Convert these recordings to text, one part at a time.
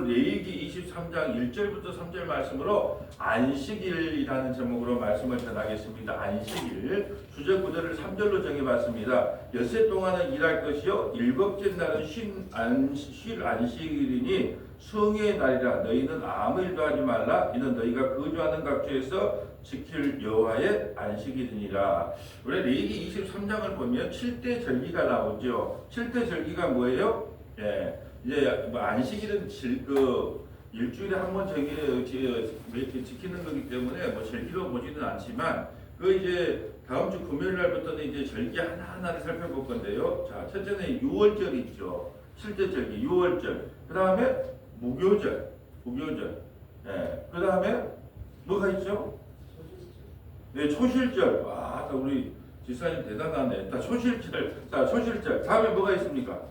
레위기 23장 1절부터 3절 말씀으로 안식일이라는 제목으로 말씀을 전하겠습니다. 안식일 주제 구절을 3절로 정해봤습니다. 엿새 동안은 일할 것이요 일곱째 날은 쉴 안식일이니 성의 날이라. 너희는 아무 일도 하지 말라. 이는 너희가 거주하는 각처에서 지킬 여호와의 안식일이니라. 우리 레위기 23장을 보면 7대 절기가 나오죠. 7대 절기가 뭐예요? 예, 이제 뭐 안식일은 일주일에 한 번 지키는 거기 때문에 뭐 절기로 보지는 않지만 그 이제 다음 주 금요일 날부터는 이제 절기 하나하나를 살펴볼 건데요. 자, 첫째는 유월절 있죠. 7대 절기 유월절. 그 다음에 무교절. 예, 그 다음에 뭐가 있죠? 네, 초실절. 와, 우리 지사님 대단하네. 초실절. 다음에 뭐가 있습니까?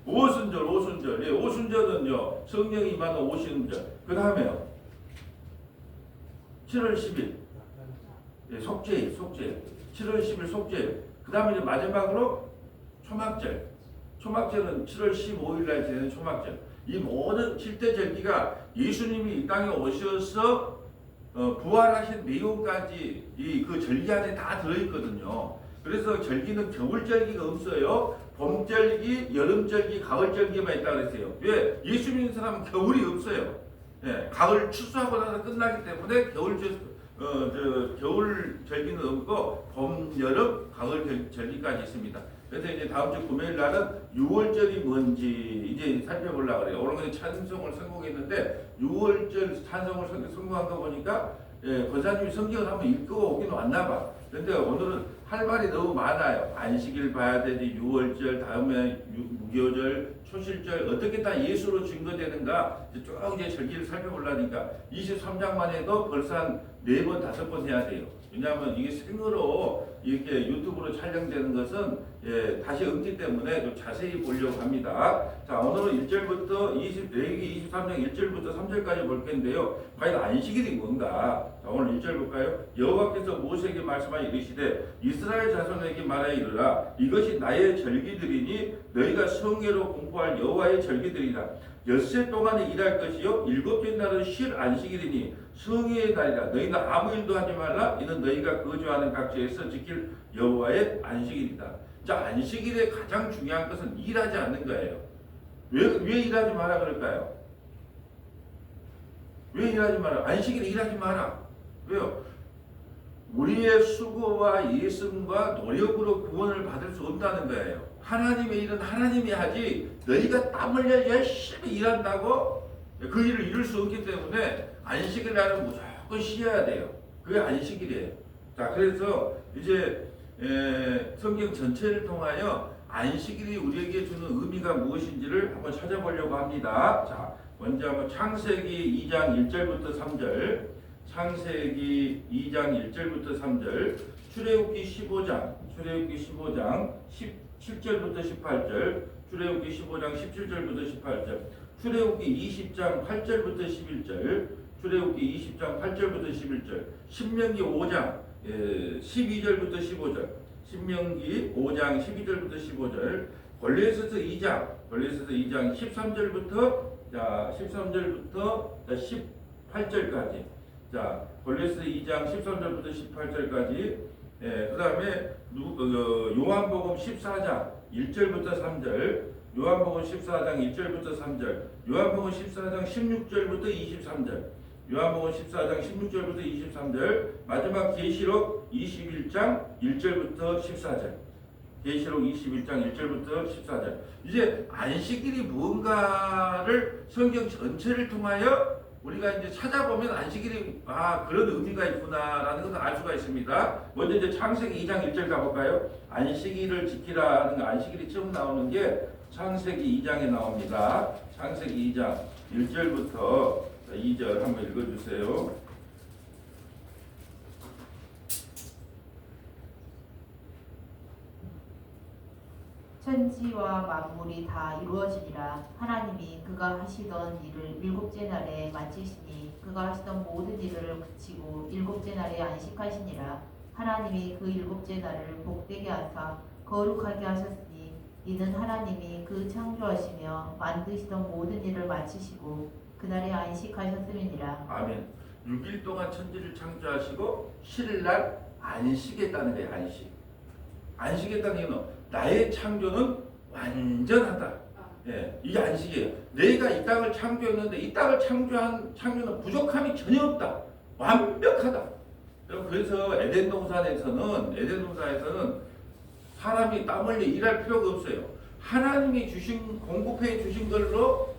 오순절. 예, 오순절은요, 성령이 임하는 오순절. 그 다음에요, 7월 10일. 예, 속죄일. 7월 10일 속죄일. 그 다음에 이제 마지막으로 초막절. 초막절은 7월 15일 날 지내는 초막절. 이 모든 7대 절기가 예수님이 이 땅에 오셔서 부활하신 내용까지 그 절기 안에 다 들어있거든요. 그래서 절기는 겨울절기가 없어요. 봄절기, 여름절기, 가을절기만 있다고 그랬어요. 왜? 예수 믿는 사람은 겨울이 없어요. 예, 가을 추수하고 나서 끝나기 때문에 겨울절기는 없고 봄, 여름, 가을절기까지 있습니다. 그래서 이제 다음 주 금요일 날은 6월절이 뭔지 이제 살펴보려고 그래요. 오늘 찬송을 선곡했는데 6월절 찬송을 선곡한 거 보니까 권사님이 성경을 한번 읽고 오긴 왔나 봐. 근데 오늘은 할 말이 너무 많아요. 안식일 봐야 되지, 6월절, 다음에 무교절, 초실절 어떻게 다 예수로 증거되는가 쭉 이제 절기를 살펴보려니까 23장만 해도 벌써 한 4번, 5번 해야 돼요. 왜냐하면 이게 생으로 이렇게 유튜브로 촬영되는 것은 다시 없기 때문에 좀 자세히 보려고 합니다. 자, 오늘은 1절부터 레위기 23장 1절부터 3절까지 볼 텐데요. 과연 안식일이 뭔가? 자, 오늘 1절 볼까요? 여호와께서 모세에게 말씀하여 이르시되 이스라엘 자손에게 말하여 이르라. 이것이 나의 절기들이니 너희가 성회로 공포할 여호와의 절기들이라. 엿새 동안은 일할 것이요 일곱째 날은 쉴 안식일이니 성회의 날이라. 너희는 아무 일도 하지 말라. 이는 너희가 거주하는 각지에서 지킬 여호와의 안식일이다. 자, 안식일의 가장 중요한 것은 일하지 않는 거예요. 왜 일하지 마라 그럴까요? 왜 일하지 마라? 안식일에 일하지 마라. 왜요? 우리의 수고와 예승과 노력으로 구원을 받을 수 없다는 거예요. 하나님의 일은 하나님이 하지 너희가 땀 흘려 열심히 일한다고 그 일을 이룰 수 없기 때문에 안식일 날은 무조건 쉬어야 돼요. 그게 안식일이에요. 자, 그래서 이제 성경 전체를 통하여 안식일이 우리에게 주는 의미가 무엇인지를 한번 찾아보려고 합니다. 자, 먼저 한번 창세기 2장 1절부터 3절, 창세기 2장 1절부터 3절, 출애굽기 15장 17절부터 18절, 출애굽기 15장 17절부터 18절, 출애굽기 20장 8절부터 11절, 출애굽기 20장 8절부터 11절, 신명기 5장 12절부터 15절, 신명기 5장 12절부터 15절, 골레아서서 2장 13절부터 18절까지. 자, 골레아서서 2장 13절부터 18절까지. 그 다음에 요한복음 14장 1절부터 3절, 요한복음 14장 1절부터 3절, 요한복음 14장 16절부터 23절, 요한복음 14장 16절부터 23절, 마지막 계시록 21장 1절부터 14절. 계시록 21장 1절부터 14절. 이제 안식일이 무언가를 성경 전체를 통하여 우리가 이제 찾아보면 안식일이 그런 의미가 있구나라는 것을 알 수가 있습니다. 먼저 이제 창세기 2장 1절 가볼까요? 안식일을 지키라는 거, 안식일이 처음 나오는 게 창세기 2장에 나옵니다. 창세기 2장 1절부터 2절 한번 읽어주세요. 천지와 만물이 다 이루어지리라. 하나님이 그가 하시던 일을 일곱째 날에 마치시니 그가 하시던 모든 일을 그치고 일곱째 날에 안식하시니라. 하나님이 그 일곱째 날을 복되게 하사 거룩하게 하셨으니 이는 하나님이 그 창조하시며 만드시던 모든 일을 마치시고 그날에 안식하셨음이니라. 아멘. 6일 동안 천지를 창조하시고 7일날 안식했다는 거예요. 안식했다는 이유는 나의 창조는 완전하다. 예, 이게 안식이에요. 내가 이 땅을 창조했는데 이 땅을 창조한 창조는 부족함이 전혀 없다. 완벽하다. 그래서 에덴 동산에서는 사람이 땀 흘려 일할 필요가 없어요. 하나님이 주신 공급해 주신 걸로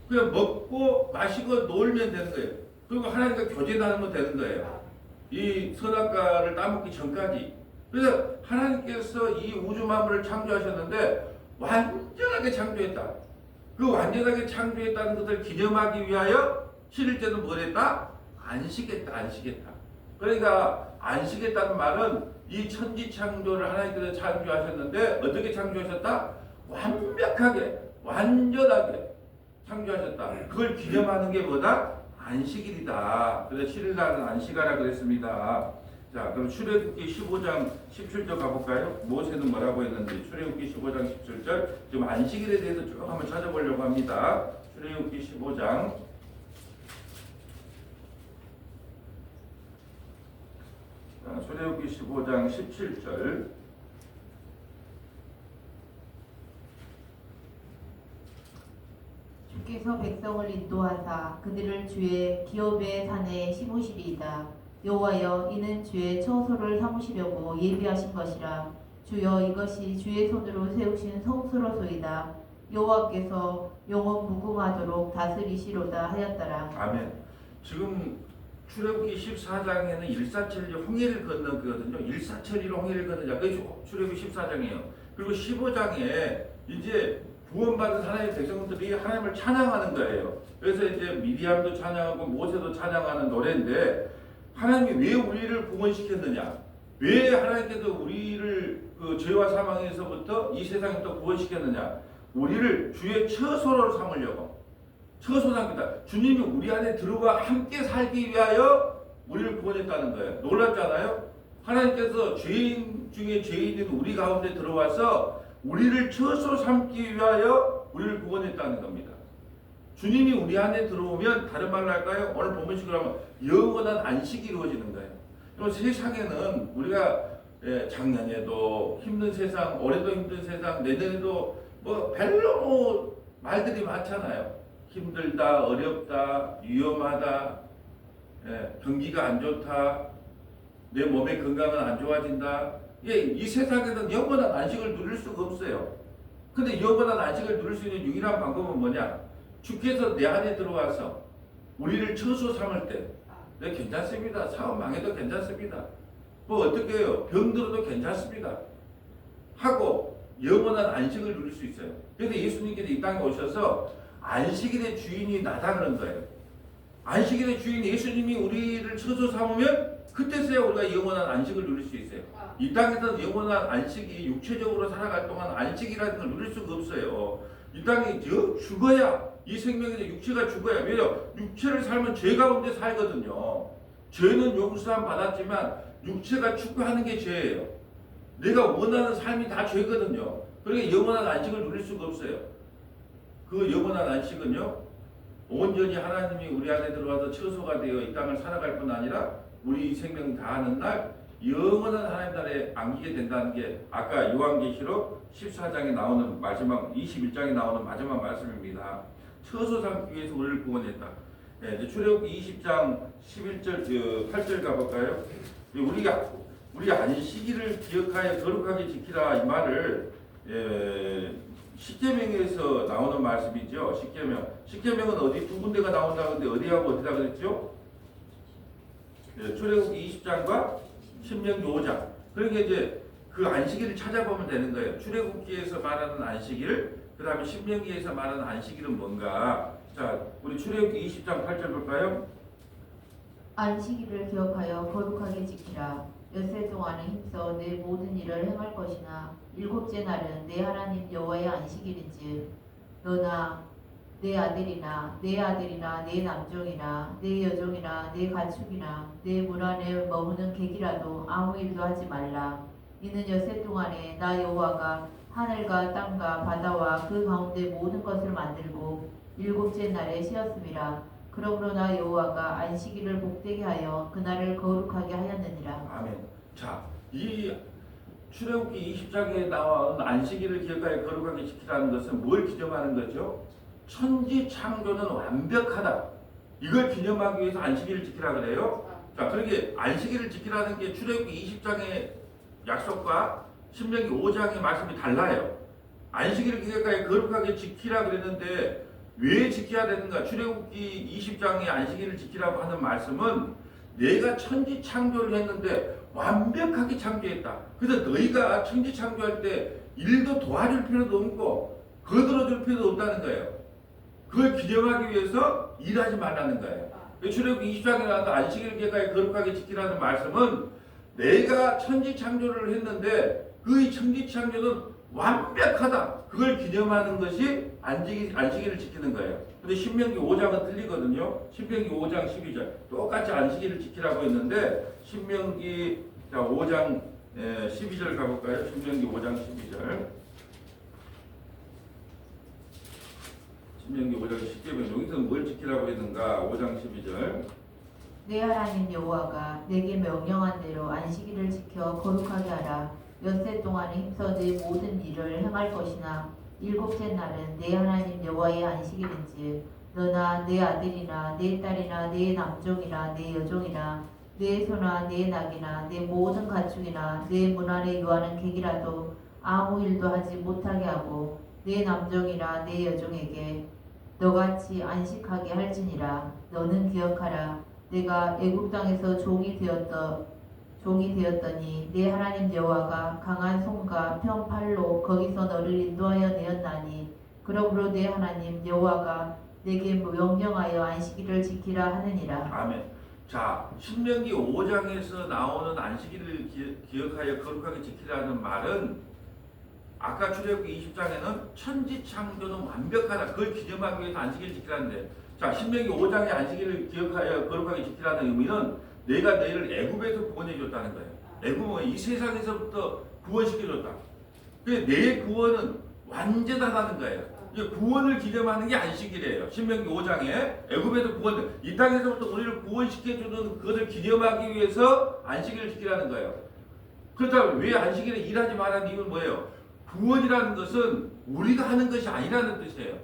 그냥 먹고 마시고 놀면 되는 거예요. 그리고 하나님과 교제 나누면 되는 거예요. 이 선악과를 따먹기 전까지. 그래서 하나님께서 이 우주 만물을 창조하셨는데 완전하게 창조했다. 그 완전하게 창조했다는 것을 기념하기 위하여 7일째는 뭘 했다? 안식했다. 그러니까 안식했다는 말은 이 천지 창조를 하나님께서 창조하셨는데 어떻게 창조하셨다? 완벽하게, 완전하게 창조하셨다. 그걸 기념하는 게 뭐다? 안식일이다. 그래서 7일날은 안식하라 그랬습니다. 자, 그럼 출애굽기 15장 17절 가볼까요? 모세는 뭐라고 했는지 출애굽기 15장 17절 지금 안식일에 대해서 쭉 한번 찾아보려고 합니다. 출애굽기 15장 출애굽기 15장 17절 주께서 백성을 인도하사 그들을 주의 기업의 산에 심으시리이다. 여호와여 이는 주의 처소를 삼으시려고 예비하신 것이라. 주여 이것이 주의 손으로 세우신 성소로소이다. 여호와께서 영원 무궁하도록 다스리시로다 하였더라. 아멘. 지금 출애굽기 14장에는 일사천리 홍해를 건넌 거거든요. 일사천리로 홍해를 건너자. 그게 출애굽기 14장이에요. 그리고 15장에 이제 구원받은 하나님의 백성들이 하나님을 찬양하는 거예요. 그래서 이제 미디암도 찬양하고 모세도 찬양하는 노래인데 하나님이 왜 우리를 구원시켰느냐? 왜 하나님께서 우리를 그 죄와 사망에서부터 이 세상부터 구원시켰느냐? 우리를 주의 처소로 삼으려고. 처소상입니다. 주님이 우리 안에 들어와 함께 살기 위하여 우리를 구원했다는 거예요. 놀랍잖아요. 하나님께서 죄인 중에 죄인인 우리 가운데 들어와서 우리를 처소 삼기 위하여 우리를 구원했다는 겁니다. 주님이 우리 안에 들어오면 다른 말로 할까요? 오늘 본문식으로 하면 영원한 안식이 이루어지는 거예요. 그리고 세상에는 우리가 작년에도 힘든 세상, 올해도 힘든 세상, 내년에도 별로 말들이 많잖아요. 힘들다, 어렵다, 위험하다, 경기가 안 좋다, 내 몸의 건강은 안 좋아진다. 이 세상에는 영원한 안식을 누릴 수가 없어요. 근데 영원한 안식을 누릴 수 있는 유일한 방법은 뭐냐? 주께서 내 안에 들어와서 우리를 처소 삼을 때, 네, 괜찮습니다. 사업 망해도 괜찮습니다. 뭐 어떻게 해요? 병들어도 괜찮습니다. 하고 영원한 안식을 누릴 수 있어요. 그래서 예수님께서 이 땅에 오셔서 안식일의 주인이 나다 그런 거예요. 안식일의 주인 예수님이 우리를 처소 삼으면 그때서야 우리가 영원한 안식을 누릴 수 있어요. 이 땅에서는 영원한 안식이 육체적으로 살아갈 동안 안식이라는 걸 누릴 수가 없어요. 이 땅에 죽어야 이 생명에서 육체가 죽어야. 왜요? 육체를 살면 죄 가운데 살거든요. 죄는 용서함 받았지만 육체가 추구하는 게 죄예요. 내가 원하는 삶이 다 죄거든요. 그러니까 영원한 안식을 누릴 수가 없어요. 그 영원한 안식은요, 온전히 하나님이 우리 안에 들어와서 처소가 되어 이 땅을 살아갈 뿐 아니라 우리 생명이 다하는 날 영원한 하나님 나라에 안기게 된다는 게 아까 요한계시록 14장에 나오는 마지막 21장에 나오는 마지막 말씀입니다. 처소 삼기 위해서 우리를 구원했다. 이제 출애굽기 20장 11절 8절 가볼까요? 우리 안식일을 기억하여 거룩하게 지키라 이 말을 십계명에서 나오는 말씀이죠. 십계명은 어디 두 군데가 나온다는데 어디하고 어디다 그랬죠? 출애굽기 20장과 신명기 5장. 그러니까 이제 그 안식일을 찾아보면 되는 거예요. 출애굽기에서 말하는 안식일, 그 다음에 신명기에서 말하는 안식일은 뭔가. 자, 우리 출애굽기 20장 8절 볼까요? 안식일을 기억하여 거룩하게 지키라. 엿새 동안은 힘써 내 모든 일을 행할 것이나 일곱째 날은 내 하나님 여호와의 안식일인즉 너나 내 아들이나 내 남종이나 내 여종이나 내 가축이나 내 문 안에 머무는 객이라도 아무 일도 하지 말라. 이는 엿새 동안에 나 여호와가 하늘과 땅과 바다와 그 가운데 모든 것을 만들고 일곱째 날에 쉬었음이라. 그러므로 나 여호와가 안식일을 복되게 하여 그날을 거룩하게 하였느니라. 아멘. 자, 이 출애굽기 20장에 나온 안식일을 기억하여 거룩하게 지키라는 것은 뭘 기념하는 거죠? 천지 창조는 완벽하다. 이걸 기념하기 위해서 안식일을 지키라 그래요. 자, 그러게 안식일을 지키라는 게 출애굽기 20장의 약속과 신명기 5장의 말씀이 달라요. 안식일을 기억하여 거룩하게 지키라 그랬는데 왜 지켜야 되는가? 출애굽기 20장의 안식일을 지키라고 하는 말씀은 내가 천지 창조를 했는데 완벽하게 창조했다. 그래서 너희가 천지 창조할 때 일도 도와줄 필요도 없고 거들어줄 필요도 없다는 거예요. 그걸 기념하기 위해서 일하지 말라는 거예요. 출애굽기 20장에 나온 안식일 계획하여 거룩하게 지키라는 말씀은 내가 천지 창조를 했는데 그 천지 창조는 완벽하다. 그걸 기념하는 것이 안식일을 지키는 거예요. 근데 신명기 5장은 틀리거든요. 신명기 5장 12절 똑같이 안식일을 지키라고 했는데 신명기 5장 12절 가볼까요? 신명기 5장 12절. 신명기 5장 10절에 여기서 뭘 지키라고 했는가? 5장 12절. 내 하나님 여호와가 내게 명령한 대로 안식일을 지켜 거룩하게 하라. 엿새 동안에 힘써 내 모든 일을 행할 것이나 일곱째 날은 내 하나님 여호와의 안식일인지 너나 내 아들이나 내 딸이나 내 남종이나 내 여종이나 내 소나 내 낙이나 내 모든 가축이나 내 문 안에 유하는 객이라도 아무 일도 하지 못하게 하고 내 남종이나 내 여종에게 너같이 안식하게 할지니라. 너는 기억하라. 내가 애굽 땅에서 종이 되었더니 내 하나님 여호와가 강한 손과 편 팔로 거기서 너를 인도하여 내었나니 그러므로 내 하나님 여호와가 내게 명령하여 안식일을 지키라 하느니라. 아멘. 자, 신명기 5장에서 나오는 안식일을 기억하여 거룩하게 지키라는 말은 아까 출애굽기 20장에는 천지 창조는 완벽하다. 그걸 기념하기 위해서 안식일을 지키라는데, 자, 신명기 5장의 안식일을 기억하여 거룩하게 지키라는 의미는 내가 너희를 애굽에서 구원해 줬다는 거예요. 애굽은 이 세상에서부터 구원시켜 줬다. 내 구원은 완전하다는 거예요. 이 구원을 기념하는 게 안식일이에요. 신명기 5장에 애굽에서 구원, 이 땅에서부터 우리를 구원시켜 주는 그것을 기념하기 위해서 안식일을 지키라는 거예요. 그렇다면 왜 안식일에 일하지 말라는 이유는 뭐예요? 구원이라는 것은 우리가 하는 것이 아니라는 뜻이에요.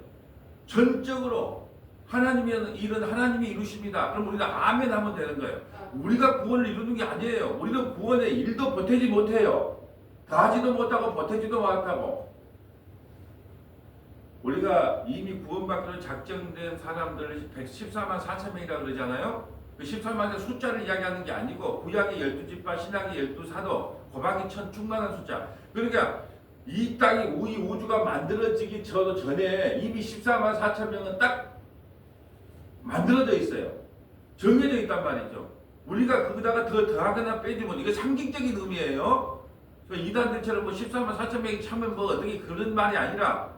전적으로 하나님의 일은 하나님이 이루십니다. 그럼 우리가 아멘 하면 되는 거예요. 우리가 구원을 이루는 게 아니에요. 우리는 구원에 일도 보태지 못해요. 다 하지도 못하고 보태지도 못하고. 우리가 이미 구원받기로 작정된 사람들을 114만 4천 명이라고 그러잖아요. 그 14만의 숫자를 이야기하는 게 아니고 구약의 12지파, 신약의 12사도, 고방이 천 충만한 숫자. 그러니까 이 땅이 이 우주가 만들어지기 전에 이미 14만 4천 명은 딱 만들어져 있어요. 정해져 있단 말이죠. 우리가 거기다가 더하거나 빼주면 이게 상징적인 의미예요. 이단들처럼 뭐 14만 4천 명이 참으면 뭐 어떻게 그런 말이 아니라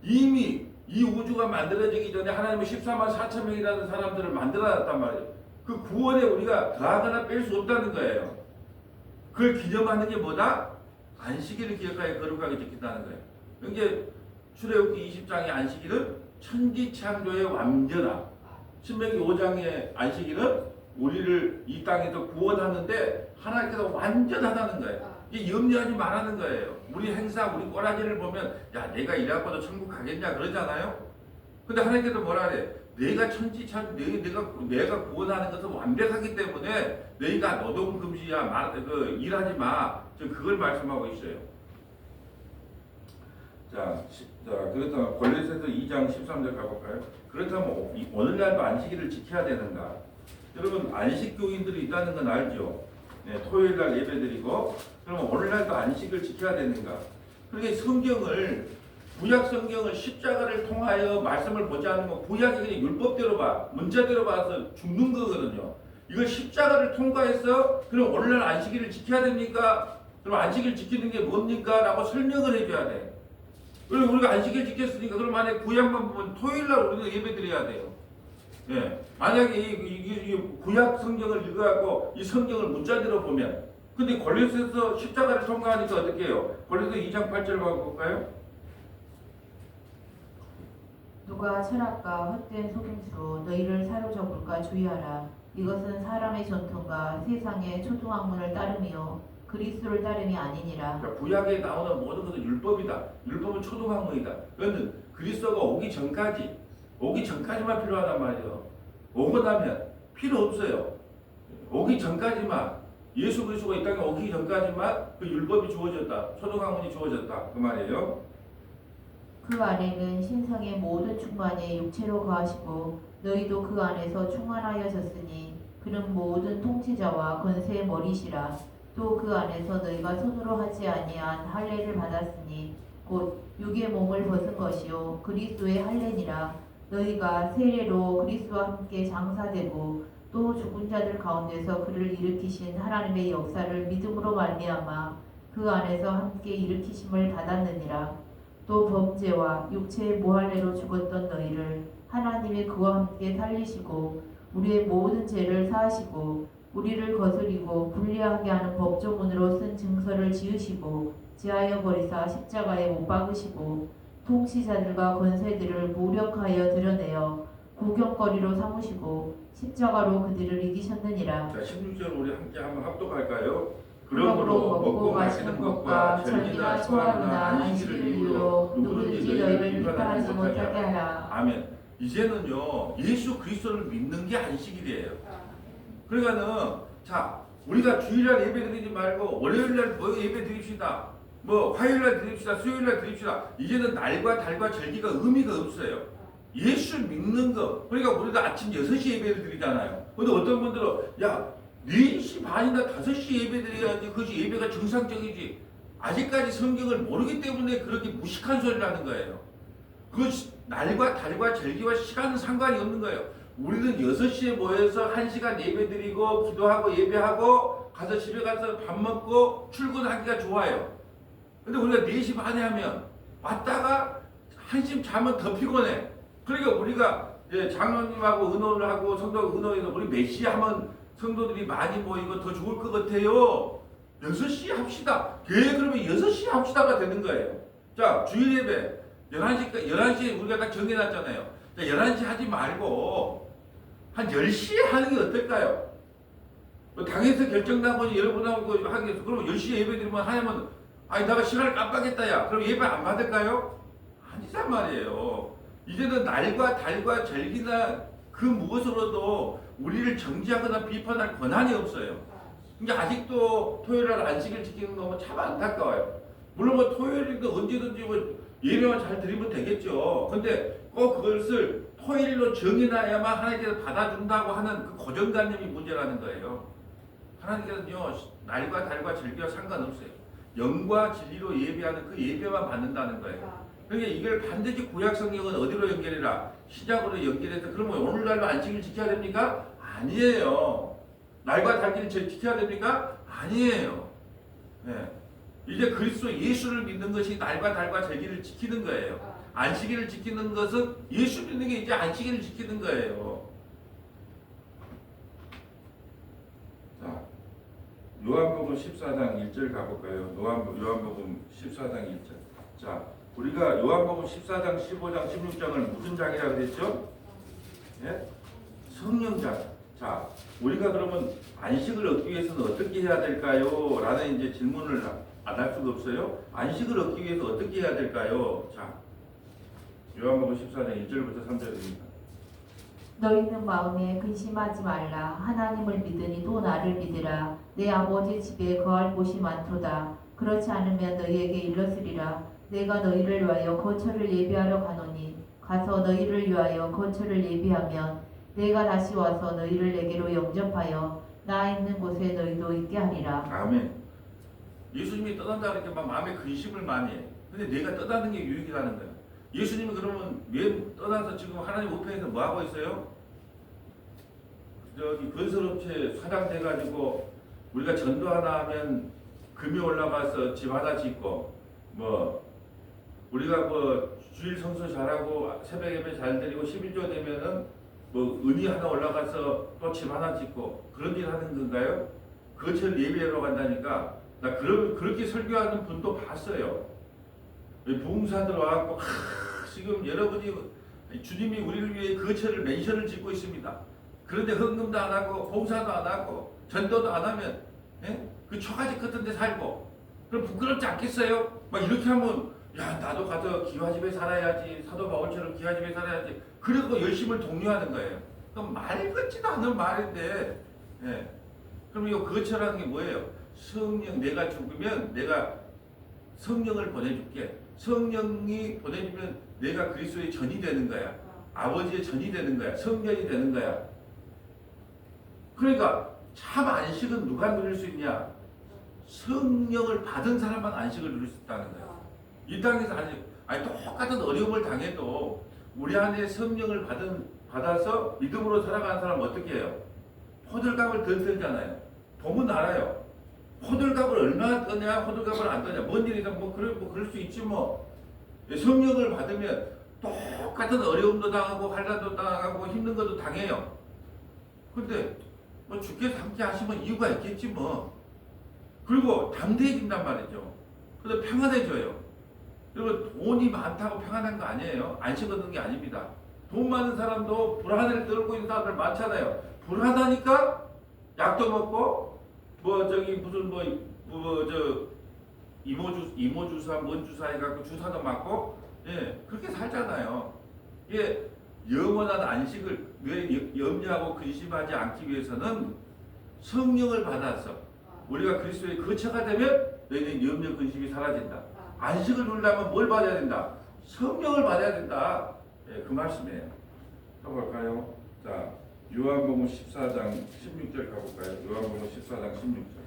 이미 이 우주가 만들어지기 전에 하나님은 14만 4천 명이라는 사람들을 만들어놨단 말이에요. 그 구원에 우리가 더하거나 뺄 수 없다는 거예요. 그걸 기념하는 게 뭐다? 안식일을 기억하여 거룩하게 지킨다는 거예요. 이게 출애굽기 20장의 안식일은 천지 창조의 완전함. 신명기 5장의 안식일은 우리를 이 땅에서 구원하는데 하나님께서 완전하다는 거예요. 이게 염려하지 말라는 거예요. 우리 행사, 우리 꼬라지를 보면 야 내가 이래갖고도 천국 가겠냐 그러잖아요. 근데 하나님께서 뭐라 그래? 내가 내가 구원하는 것은 완벽하기 때문에 너희가 노동 금지야, 일하지 마. 지금 그걸 말씀하고 있어요. 자, 그렇다면 골로새서 2장 13절 가볼까요? 그렇다면 오늘날도 안식일을 지켜야 되는가? 여러분 안식교인들이 있다는 건 알죠? 네, 토요일날 예배드리고 그러면 오늘날도 안식을 지켜야 되는가? 그렇게 구약 성경을 십자가를 통하여 말씀을 보지 않으면 구약이 그냥 율법대로 문자대로 봐서 죽는 거거든요. 이걸 십자가를 통과해서 그럼 오늘날 안식일을 지켜야 됩니까? 그럼 안식일 지키는 게 뭡니까? 라고 설명을 해줘야 돼. 그리고 우리가 안식일 지켰으니까 그럼 만약에 구약만 보면 토요일날 우리가 예배 드려야 돼요. 예. 만약에 이 구약 성경을 읽어갖고 이 성경을 문자대로 보면 근데 골로새서 십자가를 통과하니까 어떻게 해요? 골로새 2장 8절 볼까요? 누가 철학과 헛된 속임수로 너희를 사로잡을까 주의하라. 이것은 사람의 전통과 세상의 초등학문을 따름이요 그리스도를 따름이 아니니라. 그러니까 구약에 나오는 모든 것은 율법이다. 율법은 초등학문이다. 그런데 그리스도가 오기 전까지만 필요하단 말이에요. 오고 나면 필요 없어요. 오기 전까지만, 예수 그리스도가 이 땅에 오기 전까지만 그 율법이 주어졌다. 초등학문이 주어졌다. 그 말이에요. 그 안에는 신성의 모든 충만이 육체로 거하시고 너희도 그 안에서 충만하여졌으니 그는 모든 통치자와 권세의 머리시라. 또 그 안에서 너희가 손으로 하지 아니한 할례를 받았으니 곧 육의 몸을 벗은 것이요 그리스도의 할례니라. 너희가 세례로 그리스도와 함께 장사되고 또 죽은 자들 가운데서 그를 일으키신 하나님의 역사를 믿음으로 말미암아 그 안에서 함께 일으키심을 받았느니라. 또 범죄와 육체의 모할례로 죽었던 너희를 하나님이 그와 함께 살리시고 우리의 모든 죄를 사하시고 우리를 거스리고 불리하게 하는 법조문으로 쓴 증서를 지으시고 지하여 버리사 십자가에 못 박으시고 통치자들과 권세들을 무력하여 드러내어 구경거리로 삼으시고 십자가로 그들을 이기셨느니라. 자, 16절 우리 함께 한번 합독할까요? 그러므로 먹고 마시는 것과 절기나 초하루나 안식일을 이유로 누구든지 너희를 비판하지 못하게 하라. 아멘. 이제는요, 예수 그리스도를 믿는 게 안식일이에요. 그러니까는 자, 우리가 주일날 예배 드리지 말고 월요일날 예배 드립시다. 화요일날 드립시다. 수요일날 드립시다. 이제는 날과 달과 절기가 의미가 없어요. 예수 믿는 거. 그러니까 우리도 아침 6시 예배를 드리잖아요. 근데 어떤 분들은 야, 4시 반이나 5시 예배 드려야지 그것이 예배가 정상적이지. 아직까지 성경을 모르기 때문에 그렇게 무식한 소리를 하는 거예요. 그 날과 달과 절기와 시간은 상관이 없는 거예요. 우리는 6시에 모여서 1시간 예배 드리고 기도하고 예배하고 가서 집에 가서 밥 먹고 출근하기가 좋아요. 근데 우리가 4시 반에 하면 왔다가 한심 자면 더 피곤해. 그러니까 우리가 장로님하고 의논을 하고 성도하고 의논해서 우리 몇 시에 하면 성도들이 많이 모이고 더 좋을 것 같아요. 6시에 합시다. 그러면 6시에 합시다가 되는 거예요. 자, 주일 예배 11시에 우리가 딱 정해놨잖아요. 자, 11시 하지 말고 한 10시에 하는 게 어떨까요? 당에서 결정나고 여러분하고 하겠어. 그러면 10시에 예배 드리면 하냐면 아니 내가 시간을 깜빡했다 야. 그럼 예배 안 받을까요? 아니란 말이에요. 이제는 날과 달과 절기나 그 무엇으로도 우리를 정지하거나 비판할 권한이 없어요. 그러니까 아직도 토요일날 안식일 지키는 거 참 안타까워요. 물론 토요일도 언제든지 예배만 잘 드리면 되겠죠. 근데 꼭 그것을 토요일로 정해놔야만 하나님께서 받아준다고 하는 그 고정관념이 문제라는 거예요. 하나님께서는요, 날과 달과 절기와 상관없어요. 영과 진리로 예배하는 그 예배만 받는다는 거예요. 그러니까 이걸 반드시 구약 성경은 어디로 연결해라? 신약으로 연결해서 그러면 오늘날로 안식일 지켜야 됩니까? 아니에요. 날과 달기를 지켜야 됩니까? 아니에요. 네. 이제 그리스도 예수를 믿는 것이 날과 달과 절기를 지키는 거예요. 안식일을 지키는 것은 예수 믿는 게 이제 안식일을 지키는 거예요. 자, 요한복음 14장 1절 가볼까요? 요한복음 14장 1절. 자, 우리가 요한복음 14장, 15장, 16장을 무슨 장이라고 그랬죠? 예? 성령장. 자, 우리가 그러면 안식을 얻기 위해서는 어떻게 해야 될까요? 라는 이제 질문을 안 할 수가 없어요. 안식을 얻기 위해서 어떻게 해야 될까요? 자, 요한복음 14장 1절부터 3절입니다. 너희는 마음에 근심하지 말라. 하나님을 믿으니 또 나를 믿으라. 내 아버지 집에 거할 곳이 많도다. 그렇지 않으면 너희에게 일렀으리라. 내가 너희를 위하여 거처를 예비하러 가노니 가서 너희를 위하여 거처를 예비하면 내가 다시 와서 너희를 내게로 영접하여 나 있는 곳에 너희도 있게 하리라. 아멘. 예수님이 떠난다 그러니까 막 마음에 근심을 많이 해. 근데 내가 떠나는 게 유익이라는 거예요. 예수님은 그러면 왜 떠나서 지금 하나님 우편에서 뭐 하고 있어요? 저기 건설업체 사장 돼가지고 우리가 전도 하나 하면 금이 올라가서 집 하나 짓고 우리가 주일 성수 잘하고 새벽 예배 잘 드리고 11조 되면은 은이 하나 올라가서 또 집 하나 짓고 그런 일 하는 건가요? 거처를 예배하러 간다니까 나 그렇게 설교하는 분도 봤어요. 부흥사 들어와갖고 지금 여러분이 주님이 우리를 위해 거처를 맨션을 짓고 있습니다. 그런데 헌금도 안 하고 봉사도 안 하고 전도도 안 하면 그 초가집 같은 데 살고 그럼 부끄럽지 않겠어요? 막 이렇게 하면 야 나도 가서 기와집에 살아야지 사도 바울처럼 기와집에 살아야지 그리고 열심을 독려하는 거예요. 그럼 말 같지도 않은 말인데 그럼 이 거처라는 게 뭐예요? 성령 내가 죽으면 내가 성령을 보내줄게. 성령이 보내주면 내가 그리스도의 전이 되는 거야. 아버지의 전이 되는 거야. 성전이 되는 거야. 그러니까 참 안식은 누가 누릴 수 있냐? 성령을 받은 사람만 안식을 누릴 수 있다는 거야. 이 땅에서 아니 똑같은 어려움을 당해도 우리 안에 성령을 받아서 믿음으로 살아가는 사람은 어떻게 해요? 호들갑을 덜 떨잖아요. 보면 알아요. 호들갑을 얼마나 떠냐, 호들갑을 안 떠냐. 뭔 일이든 그럴 수 있지 뭐. 성령을 받으면 똑같은 어려움도 당하고 환난도 당하고 힘든 것도 당해요. 근데 뭐 주께서 함께 하시면 이유가 있겠지 뭐. 그리고 담대해진단 말이죠. 그래서 평안해져요. 그리고 돈이 많다고 평안한 거 아니에요. 안식 얻는 게 아닙니다. 돈 많은 사람도 불안을 떨고 있는 사람들 많잖아요. 불안하니까 약도 먹고 이모 주사 뭔 주사 해갖고 주사도 맞고 그렇게 살잖아요. 이게 영원한 안식을 염려하고 근심하지 않기 위해서는 성령을 받아서 우리가 그리스도의 거처가 되면 너희는 염려 근심이 사라진다. 안식을 누리려면 뭘 받아야 된다? 성령을 받아야 된다. 그 말씀이에요. 가볼까요? 자, 요한복음 14장 16절 가볼까요? 요한복음 14장 16절.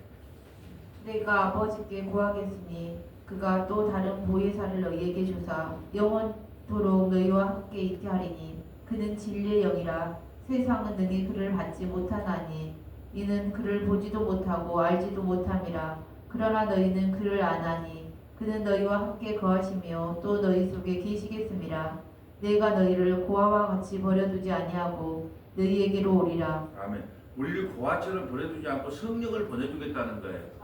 내가 아버지께 구하겠으니 그가 또 다른 보혜사를 너희에게 주사 영원토록 너희와 함께 있게 하리니 그는 진리의 영이라 세상은 능히 그를 받지 못하나니 이는 그를 보지도 못하고 알지도 못함이라. 그러나 너희는 그를 아나니 그는 너희와 함께 거하시며 또 너희 속에 계시겠음이라. 내가 너희를 고아와 같이 버려두지 아니하고 너희에게로 오리라. 아멘. 우리를 고아처럼 보내주지 않고 성령을 보내주겠다는 거예요.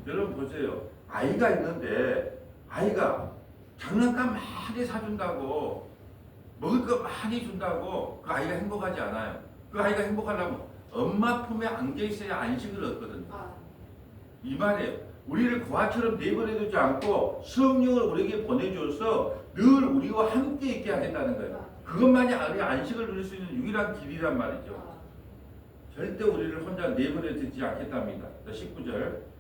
여러분 보세요. 아이가 있는데 아이가 장난감 많이 사준다고 먹을 거 많이 준다고 그 아이가 행복하지 않아요. 그 아이가 행복하려면 엄마 품에 안겨 있어야 안식을 얻거든요. 이 말이에요. 우리를 고아처럼 내버려두지 않고 성령을 우리에게 보내줘서 늘 우리와 함께 있게 하겠다는 거예요. 그것만이 우리 안식을 누릴 수 있는 유일한 길이란 말이죠. 절대 우리를 혼자 내버려두지 않겠답니다. 19절.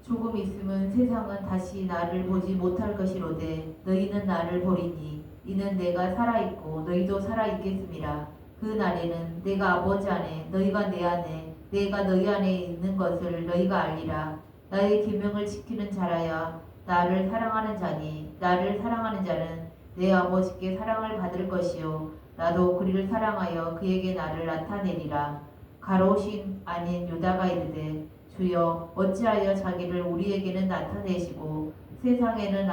조금 있으면 세상은 다시 나를 보지 못할 것이로되 너희는 나를 보리니 이는 내가 살아있고 너희도 살아있겠음이라. 그 날에는 내가 아버지 안에 너희가 내 안에 내가 너희 안에 있는 것을 너희가 알리라. 나의 계명을 지키는 자라야 나를 사랑하는 자니 나를 사랑하는 자는 내 아버지께 사랑을 받을 것이요 나도 그를 사랑하여 그에게 나를 나타내리라. 가로신 아닌 유다가 이르되 주여 어찌하여 자기를 우리에게는 나타내시고 세상에는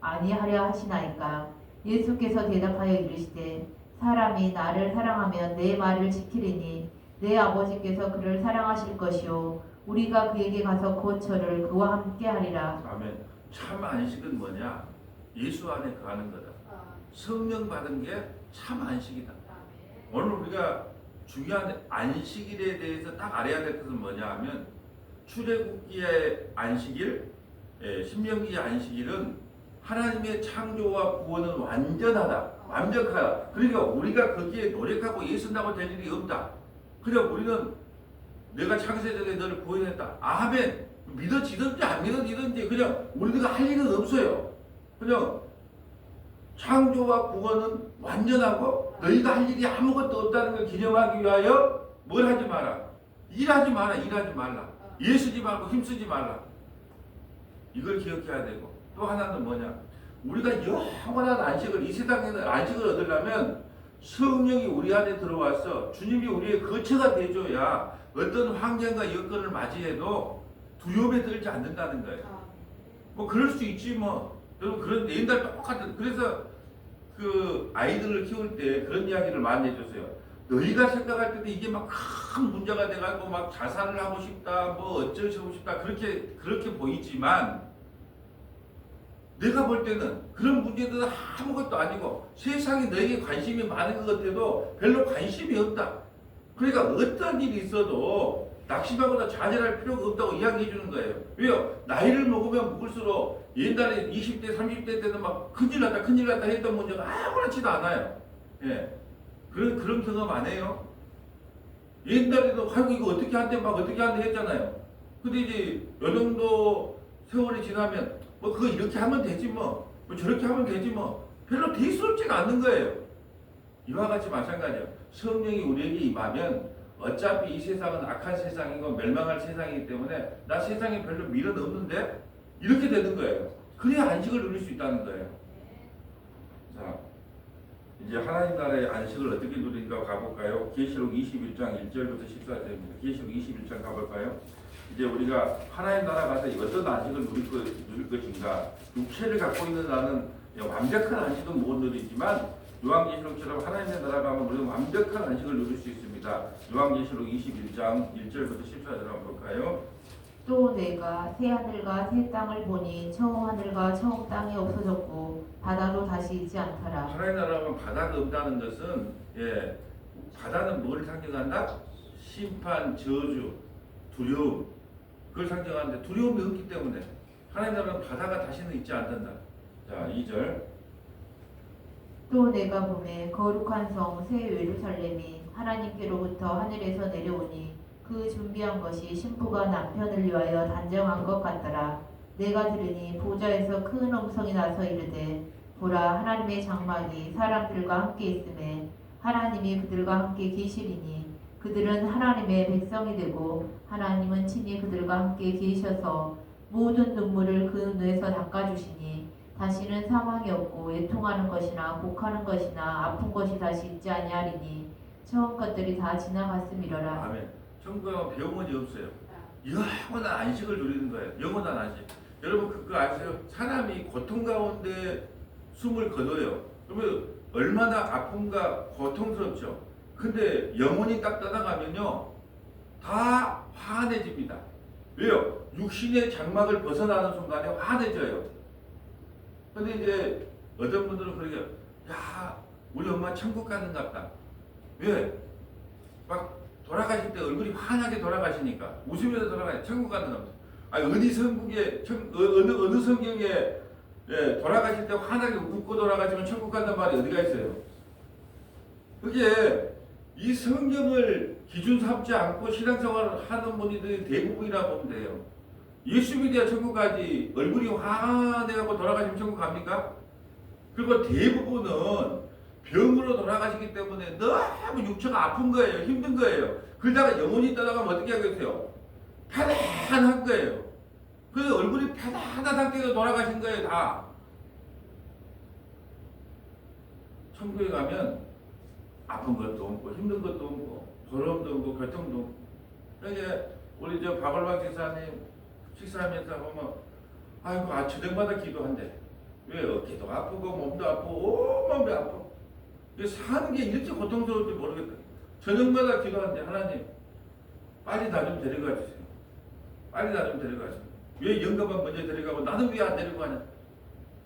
아니하려 하시나이까. 예수께서 대답하여 이르시되 사람이 나를 사랑하면 내 말을 지키리니 내 아버지께서 그를 사랑하실 것이요 우리가 그에게 가서 거처를 그와 함께 하리라. 아멘. 참 안식은 뭐냐? 예수 안에 거하는 거다. 성령 받은 게 참 안식이다. 오늘 우리가 중요한 안식일에 대해서 딱 알아야 될 것은 뭐냐 하면 출애굽기의 안식일, 신명기의 안식일은 하나님의 창조와 구원은 완전하다, 완벽하다. 그러니까 우리가 거기에 노력하고 예순다고 될 일이 없다. 그냥 우리는 내가 창세전에 너를 구원했다. 아멘. 믿어지든지 안 믿어지든지 그냥 우리가 할 일은 없어요. 그냥 창조와 구원은 완전하고 너희가 할 일이 아무것도 없다는 걸 기념하기 위하여 뭘 하지 마라. 일하지 마라. 일하지 말라. 애쓰지 말고 힘쓰지 말라. 이걸 기억해야 되고 또 하나는 뭐냐. 우리가 영원한 안식을 이 세상에는 안식을 얻으려면 성령이 우리 안에 들어와서 주님이 우리의 거처가 되줘야 어떤 환경과 여건을 맞이해도 두려움에 들지 않는다는 거예요. 뭐 그럴 수 있지 뭐. 여러분 그런 옛날 똑같은 그래서 그 아이들을 키울 때 그런 이야기를 많이 해줬어요. 너희가 생각할 때도 이게 막 큰 문제가 돼가지고 막 자살을 하고 싶다, 뭐 어쩌고 싶다 그렇게 보이지만 내가 볼 때는 그런 문제들은 아무것도 아니고 세상에 너에게 관심이 많은 것 같아도 별로 관심이 없다. 그러니까 어떤 일이 있어도 낙심하거나 좌절할 필요가 없다고 이야기해 주는 거예요. 왜요? 나이를 먹으면 먹을수록 옛날에 20대, 30대 때는 막 큰일 났다 했던 문제가 아무렇지도 않아요. 예. 그런 경험 안 해요? 옛날에도 아이고 이거 어떻게 한대 막 어떻게 한대 했잖아요. 근데 이제 요 정도 세월이 지나면 뭐 그거 이렇게 하면 되지 뭐 저렇게 하면 되지 뭐 별로 대수롭지가 않는 거예요. 이와 같이 마찬가지예요. 성령이 우리에게 임하면 어차피 이 세상은 악한 세상이고 멸망할 세상이기 때문에 나 세상에 별로 미련 없는데 이렇게 되는 거예요. 그래야 안식을 누릴 수 있다는 거예요. 자, 이제 하나님 나라의 안식을 어떻게 누리는가 가볼까요? 계시록 21장 1절부터 14절입니다. 계시록 21장 가볼까요? 이제 우리가 하나님 나라 가서 어떤 안식을 누릴 것인가? 육체를 갖고 있는 나는 완벽한 안식은 못 누리지만 요한계시록처럼 하나님의 나라 가면 우리는 완벽한 안식을 누릴 수 있습니다. 요한계시록 21장 1절부터 14절 한번 볼까요? 또 내가 새 하늘과 새 땅을 보니 처음 하늘과 처음 땅이 없어졌고 바다도 다시 있지 않더라. 하나님 나라 가면 바다가 없다는 것은 바다는 뭘 상징한다? 심판, 저주, 두려움 그걸 상징하는데 두려움이 없기 때문에 하나님 나라는 바다가 다시는 있지 않는다. 자, 2절 또 내가 보매 거룩한 성 새 예루살렘이 하나님께로부터 하늘에서 내려오니 그 준비한 것이 신부가 남편을 위하여 단정한 것 같더라. 내가 들으니 보좌에서 큰 음성이 나서 이르되 보라 하나님의 장막이 사람들과 함께 있음에 하나님이 그들과 함께 계시리니 그들은 하나님의 백성이 되고 하나님은 친히 그들과 함께 계셔서 모든 눈물을 그 눈에서 닦아주시니 다시는 사망이 없고 애통하는 것이나 곡하는 것이나 아픈 것이 다시 있지 아니하리니 처음 것들이 다 지나갔음이로라. 아멘. 천국에 병원이 없어요. 영원한 안식을 누리는 거예요. 영원한 안식. 여러분 그거 아세요? 사람이 고통 가운데 숨을 거둬요. 그러면 얼마나 아픔과 고통스럽죠. 근데 영혼이 딱 떠나가면요 다 환해집니다. 왜요? 육신의 장막을 벗어나는 순간에 환해져요. 근데 이제 어떤 분들은 그러게 야 우리 엄마 천국 가는 것 같다. 왜? 막 돌아가실 때 얼굴이 환하게 돌아가시니까 웃으면서 돌아가요. 천국 가는 것 같다. 아니 어느 성국에 어느 성경에 돌아가실 때 환하게 웃고 돌아가시면 천국 간단 말이 어디가 있어요? 그게 이 성경을 기준 삼지 않고 신앙생활을 하는 분들이 대부분이라고 보면 돼요. 예수 믿어야 천국 가지 얼굴이 환해갖고 돌아가시면 천국 갑니까? 그리고 대부분은 병으로 돌아가시기 때문에 너무 육체가 아픈 거예요. 힘든 거예요. 그러다가 영혼이 떠나가면 어떻게 하겠어요? 편안한 거예요. 그래서 얼굴이 편안한 상태에서 돌아가신 거예요. 다. 천국에 가면 아픈 것도 없고 힘든 것도 없고 고통도 없고 고통도 없고. 그러니까 우리 저 박월박 지사님 식사하면서 보면 아이고 저녁마다 기도한대. 왜 어깨도 아프고 몸도 아프고 온몸이 아프고 사는 게 이렇게 고통스러울지 모르겠다. 저녁마다 기도한대. 하나님 빨리 나 좀 데려가 주세요. 빨리 나 좀 데려가 주세요. 왜 영감만 먼저 데려가고 나는 왜 안 데리고 가냐.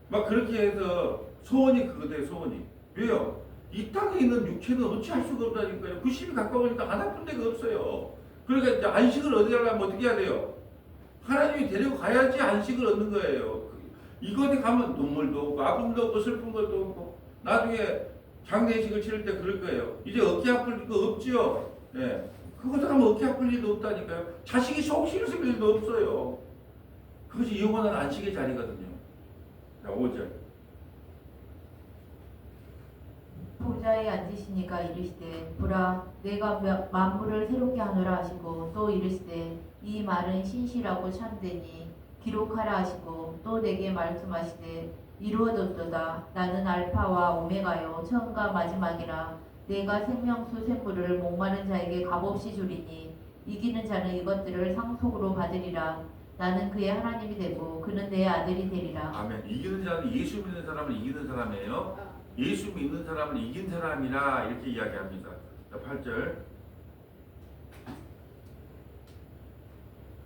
막 그렇게 해서 소원이 그거대요. 소원이. 왜요? 이 땅에 있는 육체는 어찌할 수가 없다니까요. 90이 가까우니까 안 아픈 데가 없어요. 그러니까 이제 안식을 어디 하려면 어떻게 해야 돼요? 하나님이 데려가야지 안식을 얻는 거예요. 이곳에 가면 눈물도 없고 아픔도 없고 슬픈 것도 없고 나중에 장례식을 치를 때 그럴 거예요. 이제 어깨 아플 거 없지요. 예. 그곳에 가면 어깨 아플 일도 없다니까요. 자식이 속 씻을 일도 없어요. 그것이 영원한 안식의 자리거든요. 자, 5절. 보좌에 앉으시니까 이르시되 보라 내가 만물을 새롭게 하노라 하시고 또 이르시되 이 말은 신실하고 참되니 기록하라 하시고 또 내게 말씀하시되 이루어졌도다. 나는 알파와 오메가요 처음과 마지막이라. 내가 생명수 샘물을 목마른 자에게 값없이 주리니 이기는 자는 이것들을 상속으로 받으리라. 나는 그의 하나님이 되고 그는 내 아들이 되리라. 아멘. 이기는 자는 예수 믿는 사람을 이기는 사람이에요. 예수 믿는 사람을 이긴 사람이라 이렇게 이야기합니다. 자, 8절.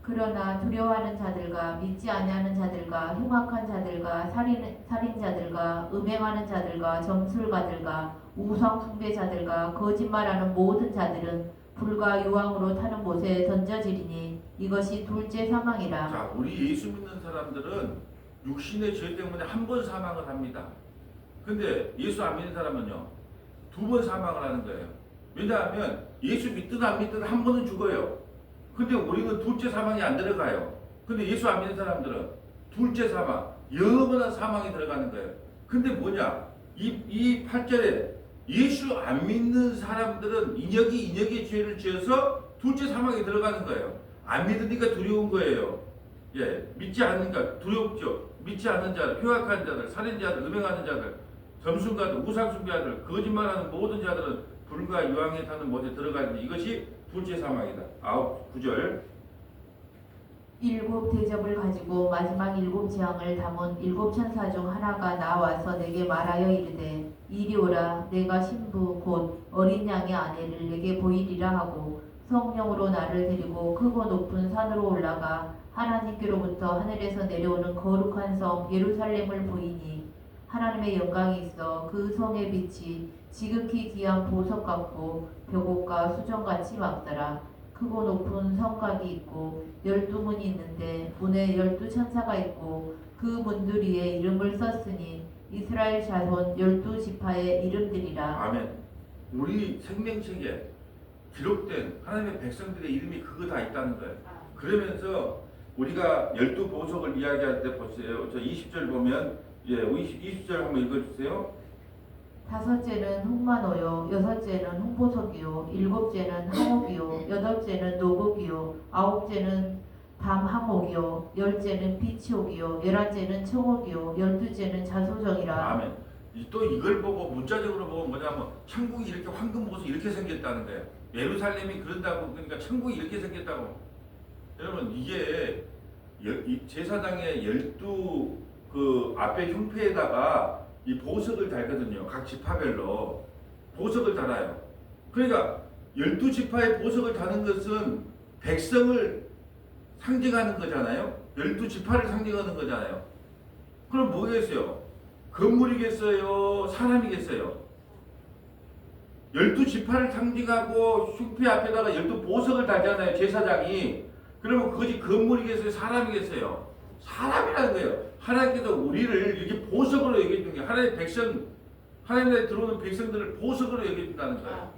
그러나 두려워하는 자들과 믿지 아니하는 자들과 흉악한 자들과 살인자들과 음행하는 자들과 점술가들과 우상 숭배자들과 거짓말하는 모든 자들은 불과 유황으로 타는 곳에 던져지리니 이것이 둘째 사망이라. 자, 우리 예수 믿는 사람들은 육신의 죄 때문에 한 번 사망을 합니다. 근데 예수 안 믿는 사람은요, 2번 사망을 하는 거예요. 왜냐하면 예수 믿든 안 믿든 한 번은 죽어요. 근데 우리는 둘째 사망이 안 들어가요. 근데 예수 안 믿는 사람들은 둘째 사망, 영원한 사망이 들어가는 거예요. 근데 뭐냐? 이 8절에 예수 안 믿는 사람들은 인역의 죄를 지어서 둘째 사망에 들어가는 거예요. 안 믿으니까 두려운 거예요. 예, 믿지 않으니까 두렵죠. 믿지 않는 자들, 흉악한 자들, 살인자들, 음행하는 자들, 점술가들, 우상숭배자들, 거짓말하는 모든 자들은 불과 유황에 타는 못에 들어가니 이것이 둘째 사망이다. 9절. 7 대접을 가지고 마지막 7 재앙을 담은 7 천사 중 하나가 나와서 내게 말하여 이르되 이리 오라. 내가 신부 곧 어린 양의 아내를 내게 보이리라 하고 성령으로 나를 데리고 크고 높은 산으로 올라가 하나님께로부터 하늘에서 내려오는 거룩한 성 예루살렘을 보이니 하나님의 영광이 있어 그 성의 빛이 지극히 귀한 보석 같고 벽옥과 수정같이 맑더라. 크고 높은 성곽이 있고 12문이 있는데 문에 12천사가 있고 그 문들 위에 이름을 썼으니 이스라엘 자손 12지파의 이름들이라. 아멘. 우리 생명책에 기록된 하나님의 백성들의 이름이 그거 다 있다는 거예요. 그러면서 우리가 12보석을 이야기할 때 보세요. 저 20절 보면 20절 한번 읽어주세요. 5째는 흑마노요, 6째는 홍보석이요, 7째는 항옥이요, 8째는 노곡이요, 9째는 밤항옥이요, 10째는 비치옥이요, 11째는 청옥이요, 12째는 자소정이라. 아멘. 또 이걸 보고 문자적으로 보면 뭐냐면 천국이 이렇게 황금보석 이렇게 생겼다는 거예요. 예루살렘이 그런다고 그러니까 천국이 이렇게 생겼다고. 여러분 이게 제사장의 12그 앞에 흉패에다가 이 보석을 달거든요. 각 지파별로 보석을 달아요. 그러니까 12지파의 보석을 다는 것은 백성을 상징하는 거잖아요. 12지파를 상징하는 거잖아요. 그럼 뭐겠어요? 건물이겠어요? 사람이겠어요? 12지파를 상징하고 흉패 앞에다가 12보석을 달잖아요. 제사장이. 그러면 그것이 건물이겠어요? 사람이겠어요? 사람이라는 거예요. 하나님께서 우리를 이렇게 보석으로 여겨주는 게 하나님의 백성, 하나님에 들어오는 백성들을 보석으로 여겨준다는 거예요.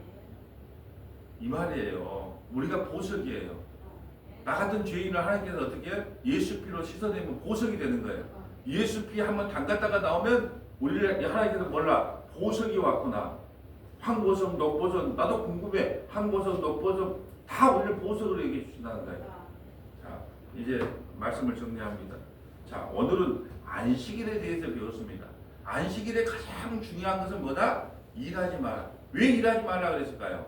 이 말이에요. 우리가 보석이에요. 나 같은 죄인을 하나님께서 어떻게 예수 피로 씻어내면 보석이 되는 거예요. 예수 피 한번 담갔다가 나오면 우리를 하나님께서 몰라 보석이 왔구나. 황보석, 녹보석 나도 궁금해. 황보석, 녹보석 다 우리를 보석으로 여겨주신다는 거예요. 자, 이제 말씀을 정리합니다. 자, 오늘은 안식일에 대해서 배웠습니다. 안식일에 가장 중요한 것은 뭐다? 일하지 마라. 왜 일하지 말라 그랬을까요?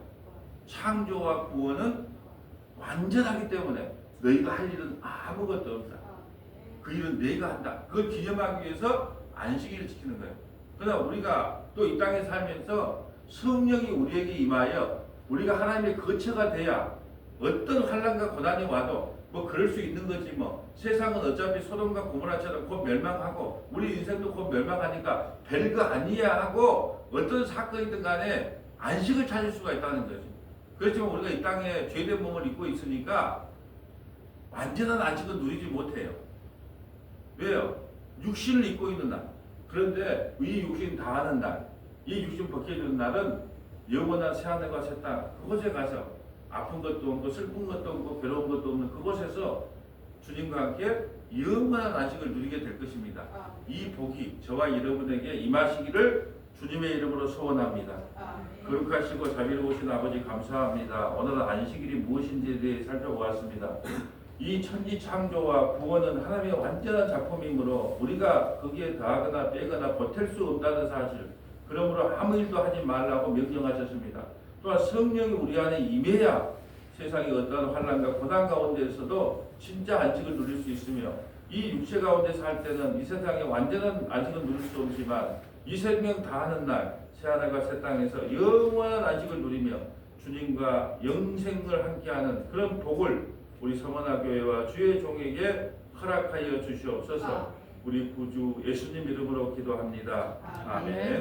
창조와 구원은 완전하기 때문에 너희가 할 일은 아무것도 없다. 그 일은 내가 한다. 그걸 기념하기 위해서 안식일을 지키는 거예요. 그러나 우리가 또 이 땅에 살면서 성령이 우리에게 임하여 우리가 하나님의 거처가 돼야 어떤 환난과 고난이 와도 뭐 그럴 수 있는 거지 뭐. 세상은 어차피 소돔과 고모라처럼 곧 멸망하고 우리 인생도 곧 멸망하니까 별거 아니야 하고 어떤 사건이든 간에 안식을 찾을 수가 있다는 거지. 그렇지만 우리가 이 땅에 죄된 몸을 입고 있으니까 완전한 안식은 누리지 못해요. 왜요? 육신을 입고 있는 날. 그런데 이 육신 다하는 날, 이 육신 벗겨주는 날은 영원한 새하늘과 새 땅, 그곳에 가서 아픈 것도 없고 슬픈 것도 없고 괴로운 것도 없는 그곳에서 주님과 함께 영원한 안식을 누리게 될 것입니다. 이 복이 저와 여러분에게 임하시기를 주님의 이름으로 소원합니다. 거룩하시고 자비로우신 아버지 감사합니다. 오늘은 안식일이 무엇인지에 대해 살펴보았습니다. 이 천지 창조와 구원은 하나님의 완전한 작품이므로 우리가 거기에 더하거나 빼거나 보탤 수 없다는 사실, 그러므로 아무 일도 하지 말라고 명령하셨습니다. 또한 성령이 우리 안에 임해야 세상의 어떠한 환난과 고난 가운데에서도 진짜 안식을 누릴 수 있으며 이 육체 가운데 살 때는 이 세상에 완전한 안식을 누릴 수 없지만 이 생명 다하는 날 새하늘과 새 땅에서 영원한 안식을 누리며 주님과 영생을 함께하는 그런 복을 우리 서머나 교회와 주의 종에게 허락하여 주시옵소서. 우리 구주 예수님 이름으로 기도합니다. 아멘.